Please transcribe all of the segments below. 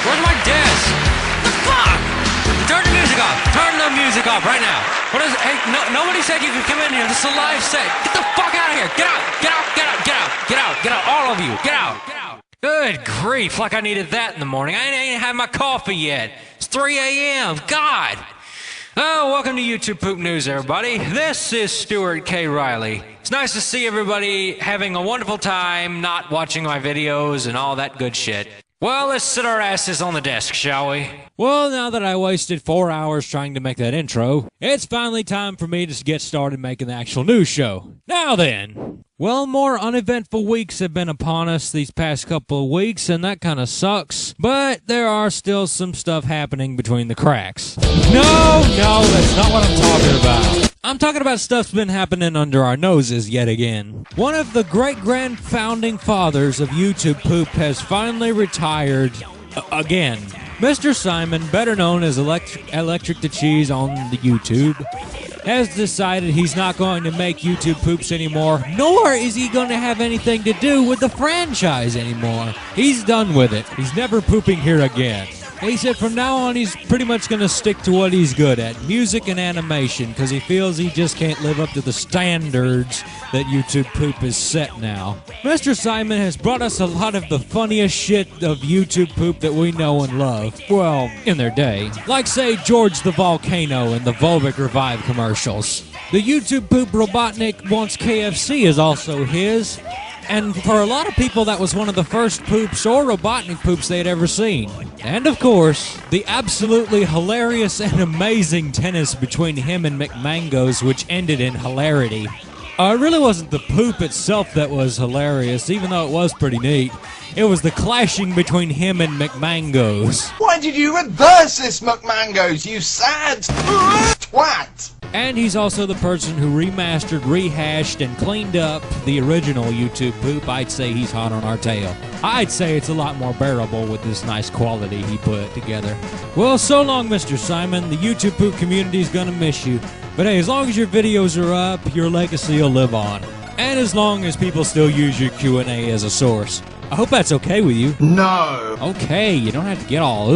Where's my desk? The fuck? Turn the music off. Turn the music off right now. What is? Hey, nobody said you could come in here. This is a live set. Get the fuck out of here. Get out. Get out. Get out. Get out. Get out. Get out. All of you. Get out. Get out. Good grief. Like I needed that in the morning. I ain't had my coffee yet. It's 3 a.m. God. Oh, welcome to YouTube Poop News, everybody. This is Stuart K. Riley. It's nice to see everybody having a wonderful time not watching my videos and all that good shit. Well, let's sit our asses on the desk, shall we? Well, now that I wasted 4 hours trying to make that intro, it's finally time for me to get started making the actual news show. Now then. Well, more uneventful weeks have been upon us these past couple of weeks, and that kind of sucks. But there are still some stuff happening between the cracks. No, that's not what I'm talking about. I'm talking about stuff's been happening under our noses yet again. One of the great-grand founding fathers of YouTube Poop has finally retired again. Mr. Simon, better known as Electric the Cheese on the YouTube, has decided he's not going to make YouTube Poops anymore, nor is he going to have anything to do with the franchise anymore. He's done with it. He's never pooping here again. He said from now on he's pretty much going to stick to what he's good at, music and animation, because he feels he just can't live up to the standards that YouTube Poop is set now. Mr. Simon has brought us a lot of the funniest shit of YouTube Poop that we know and love. Well, in their day. Like, say, George the Volcano and the Volvic Revive commercials. The YouTube Poop Robotnik Wants KFC is also his. And for a lot of people, that was one of the first poops or Robotnik poops they had ever seen. And of course, the absolutely hilarious and amazing tennis between him and McMangoes, which ended in hilarity. It really wasn't the poop itself that was hilarious, even though it was pretty neat. It was the clashing between him and McMangoes. Why did you reverse this, McMangoes, you sad twat? And he's also the person who remastered, rehashed, and cleaned up the original YouTube Poop. I'd say he's hot on our tail. I'd say it's a lot more bearable with this nice quality he put together. Well, so long, Mr. Simon. The YouTube Poop community's gonna miss you. But hey, as long as your videos are up, your legacy will live on. And as long as people still use your Q&A as a source. I hope that's okay with you. No. Okay, you don't have to get all,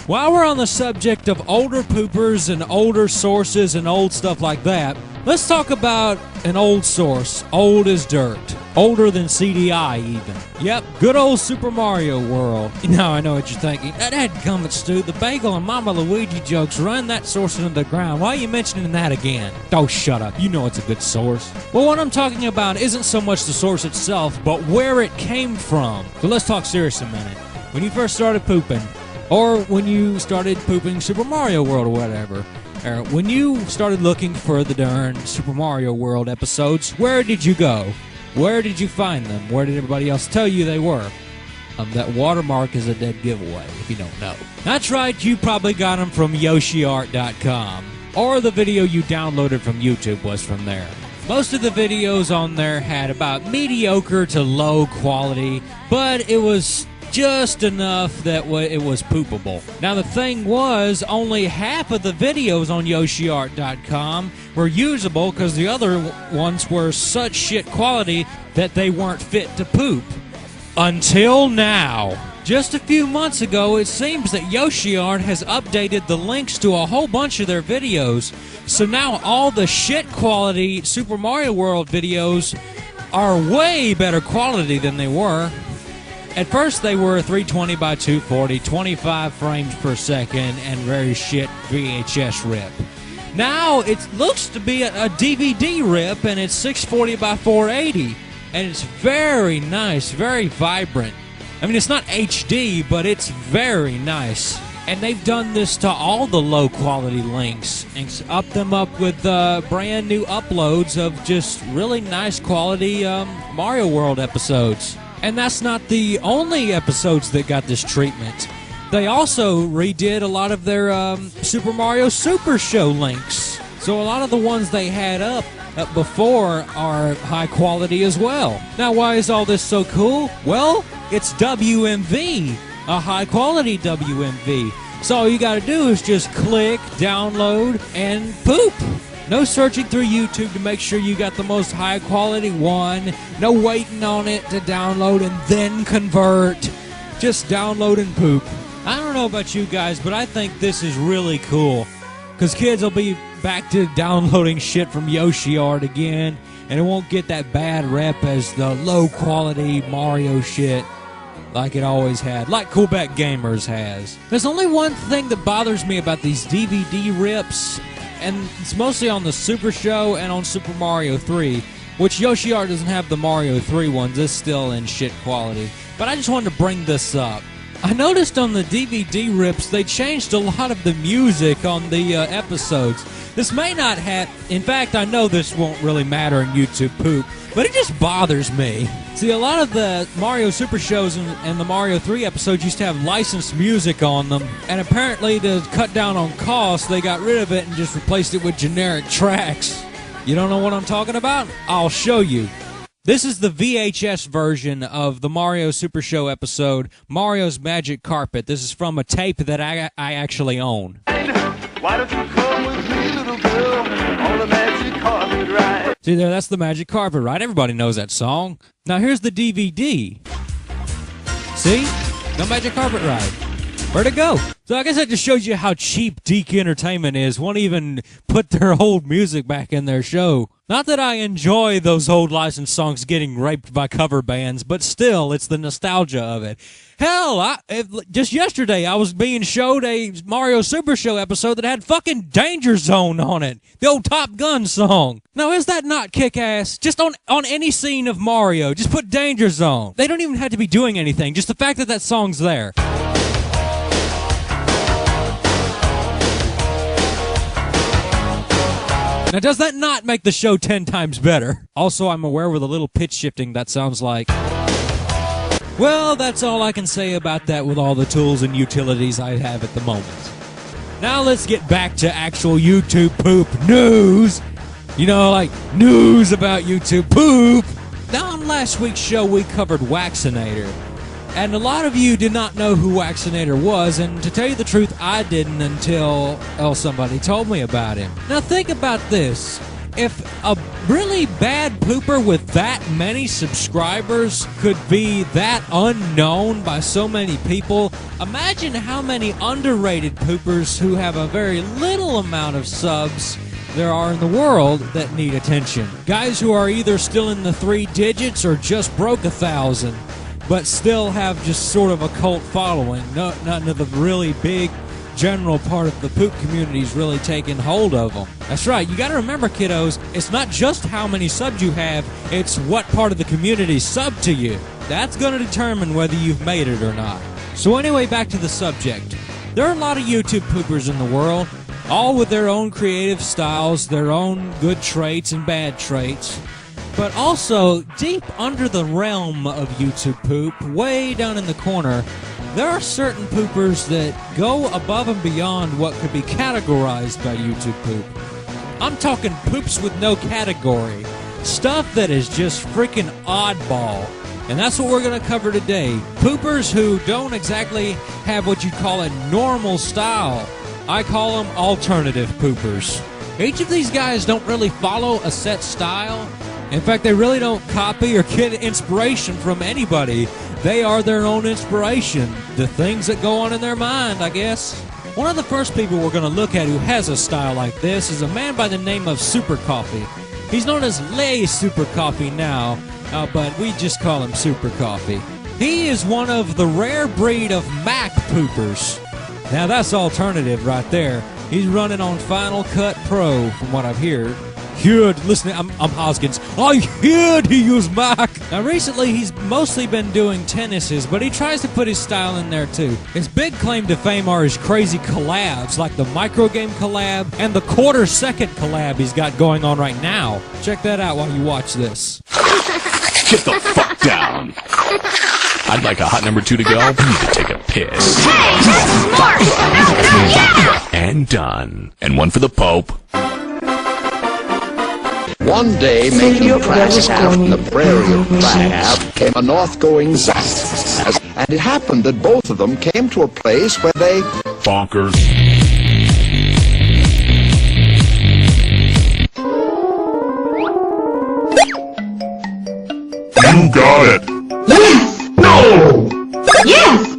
While we're on the subject of older poopers and older sources and old stuff like that, let's talk about an old source, old as dirt. Older than CDI, even. Yep, good old Super Mario World. Now I know what you're thinking. That dadgummit, Stu, the Bagel and Mama Luigi jokes run that source into the ground. Why are you mentioning that again? Oh, shut up. You know it's a good source. Well, what I'm talking about isn't so much the source itself, but where it came from. So let's talk serious a minute. When you first started pooping, or when you started pooping Super Mario World or whatever, or when you started looking for the darn Super Mario World episodes, where did you go? Where did you find them? Where did everybody else tell you they were? That watermark is a dead giveaway, if you don't know. That's right, you probably got them from YoshiArt.com. Or the video you downloaded from YouTube was from there. Most of the videos on there had about mediocre to low quality, but it was just enough that it was poopable. Now the thing was, only half of the videos on YoshiArt.com were usable because the other ones were such shit quality that they weren't fit to poop. Until now. Just a few months ago, it seems that YoshiArt has updated the links to a whole bunch of their videos, so now all the shit quality Super Mario World videos are way better quality than they were. At first, they were 320 by 240, 25 frames per second, and very shit VHS rip. Now, it looks to be a DVD rip, and it's 640 by 480, and it's very nice, very vibrant. I mean, it's not HD, but it's very nice. And they've done this to all the low-quality links, and up them up with brand new uploads of just really nice quality Mario World episodes. And that's not the only episodes that got this treatment. They also redid a lot of their Super Mario Super Show links. So a lot of the ones they had up before are high quality as well. Now, why is all this so cool? Well, it's WMV, a high quality WMV. So all you gotta do is just click, download, and poop. No searching through YouTube to make sure you got the most high quality one. No waiting on it to download and then convert. just downloading poop. I don't know about you guys, but I think this is really cool. Because kids will be back to downloading shit from Yoshi Art again, and it won't get that bad rep as the low-quality Mario shit like it always had, like Coolback Gamers has. There's only one thing that bothers me about these DVD rips, and it's mostly on the Super Show and on Super Mario 3, which Yoshi Art doesn't have the Mario 3 ones. It's still in shit quality. But I just wanted to bring this up. I noticed on the DVD rips they changed a lot of the music on the episodes. This may not have... In fact, I know this won't really matter in YouTube poop, but it just bothers me. See, a lot of the Mario Super Shows and the Mario 3 episodes used to have licensed music on them, and apparently to cut down on costs, they got rid of it and just replaced it with generic tracks. You don't know what I'm talking about? I'll show you. This is the VHS version of the Mario Super Show episode, Mario's Magic Carpet. This is from a tape that I actually own. Why don't you come with me, little girl, on the magic carpet ride? See there, that's the Magic Carpet Ride. Everybody knows that song. Now here's the DVD. See? No Magic Carpet Ride. Where'd it go? So I guess that just shows you how cheap Deke Entertainment is. Won't even put their old music back in their show. Not that I enjoy those old licensed songs getting raped by cover bands, but still, it's the nostalgia of it. Hell, just yesterday I was being showed a Mario Super Show episode that had fucking Danger Zone on it. The old Top Gun song. Now, is that not kick-ass? Just on any scene of Mario, just put Danger Zone. They don't even have to be doing anything, just the fact that that song's there. Now, does that not make the show 10 times better? Also, I'm aware with a little pitch shifting that sounds like... Well, that's all I can say about that with all the tools and utilities I have at the moment. Now let's get back to actual YouTube poop news. You know, like news about YouTube poop. Now, on last week's show, we covered Waxinator. And a lot of you did not know who Waxinator was, and to tell you the truth, I didn't until somebody told me about him. Now think about this. If a really bad pooper with that many subscribers could be that unknown by so many people, imagine how many underrated poopers who have a very little amount of subs there are in the world that need attention. Guys who are either still in the 3 digits or just broke 1,000. But still have just sort of a cult following. None of the really big general part of the poop community is really taking hold of them. That's right, you gotta remember, kiddos, it's not just how many subs you have, it's what part of the community sub to you. That's gonna determine whether you've made it or not. So anyway, back to the subject. There are a lot of YouTube poopers in the world, all with their own creative styles, their own good traits and bad traits. But also, deep under the realm of YouTube poop, way down in the corner, there are certain poopers that go above and beyond what could be categorized by YouTube poop. I'm talking poops with no category. Stuff that is just freaking oddball. And that's what we're going to cover today. Poopers who don't exactly have what you'd call a normal style. I call them alternative poopers. Each of these guys don't really follow a set style. In fact, they really don't copy or get inspiration from anybody. They are their own inspiration. The things that go on in their mind, I guess. One of the first people we're going to look at who has a style like this is a man by the name of Super Coffee. He's known as Lay Super Coffee now, but we just call him Super Coffee. He is one of the rare breed of Mac poopers. Now that's alternative right there. He's running on Final Cut Pro, from what I've heard. Listen, I'm Hoskins. I heard he used Mac. Now, recently, he's mostly been doing tennises, but he tries to put his style in there, too. His big claim to fame are his crazy collabs, like the microgame collab and the quarter-second collab he's got going on right now. Check that out while you watch this. Get the fuck down. I'd like a hot number 2 to go. I need to take a piss. Hey, that's smart! Yeah! And done. And one for the Pope. One day, making a fast half from the prairie of Crab, came a north-going zest, and it happened that both of them came to a place where they... Bonkers. You got it! Yes! No! Yes!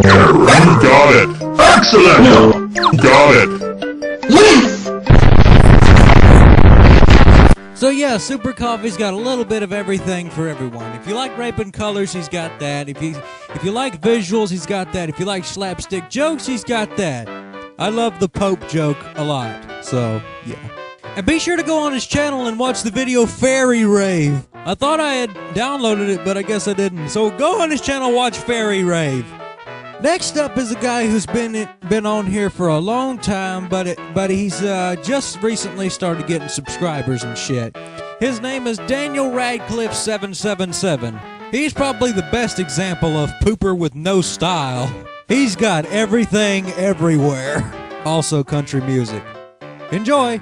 Got it. Excellent. Got it. So yeah, Super Coffee's got a little bit of everything for everyone. If you like raping colors, he's got that. If you like visuals, he's got that. If you like slapstick jokes, he's got that. I love the Pope joke a lot. So yeah. And be sure to go on his channel and watch the video Fairy Rave. I thought I had downloaded it, but I guess I didn't. So go on his channel, watch Fairy Rave. Next up is a guy who's been on here for a long time, but he's just recently started getting subscribers and shit. His name is Daniel Radcliffe 777. He's probably the best example of pooper with no style. He's got everything everywhere. Also country music. Enjoy!